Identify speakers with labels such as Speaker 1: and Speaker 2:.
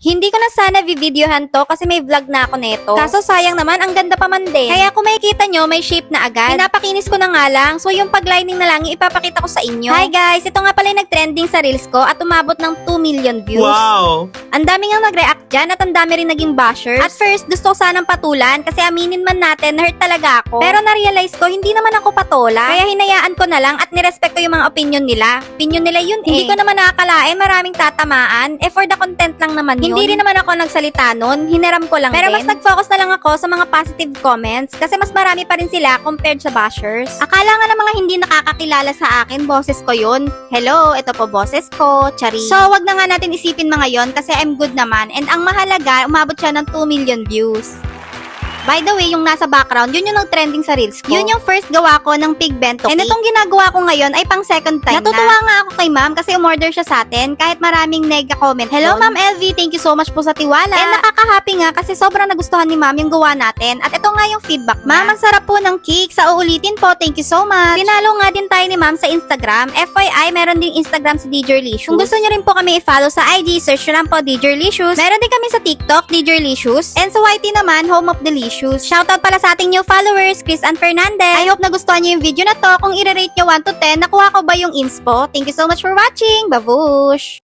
Speaker 1: Hindi ko na sana videohan to kasi may vlog na ako neto. Kaso sayang naman, ang ganda pa man din. Kaya kung makikita nyo, may shape na agad. Pinapakinis ko na nga lang, so yung paglining na lang yung ipapakita ko sa inyo. Hi guys, ito nga pala yung nag-trending sa reels ko at umabot ng 2 million views.
Speaker 2: Wow!
Speaker 1: Ang dami nga nag-react dyan at ang dami rin naging bashers. At first, gusto ko sanang patulan kasi aminin man natin, na-hurt talaga ako. Pero na-realize ko, hindi naman ako patola. Kaya hinayaan ko na lang at nirespeto yung mga opinion nila. Opinion nila yun eh. Hindi ko naman nakakalain, maraming tatamaan. For the content lang naman yun. Hindi rin naman ako nagsalita nun, hiniram ko lang pero din. Mas nag-focus na lang ako sa mga positive comments kasi mas marami pa rin sila compared sa bashers. Akala nga ng mga hindi nakakakilala sa akin, boses ko yun. Hello, ito po boses ko, chari. So, wag na nga natin isipin mga yon kasi I'm good naman and ang mahalaga, umabot siya ng 2 million views. By the way, yung nasa background, yun yung nag-trending sa reels ko. Yun yung first gawa ko ng pig bento cake. And itong ginagawa ko ngayon ay pang second time Natutuwa nga ako kay ma'am kasi umorder siya sa atin kahit maraming nega-comment. Hello ma'am LV, thank you so much po sa tiwala. And nakaka-happy nga kasi sobrang nagustuhan ni ma'am yung gawa natin. At ito nga yung feedback niya. Ma'am, ang sarap po ng cake. Sa uulitin po, thank you so much. Tinalo nga din tayo ni ma'am sa Instagram. FYI, meron din Instagram si DJerlicious. Kung gusto nyo rin po kami i-follow sa IG, search nyo lang po DJerlicious. Meron din kami sa TikTok, DJerlicious. And sa YT naman, Home of Delicious. Shoutout pala sa ating new followers, Chris and Fernandez. I hope nagustuhan niyo yung video na to. Kung i-rate nyo 1 to 10, nakuha ko ba yung inspo? Thank you so much for watching. Babush!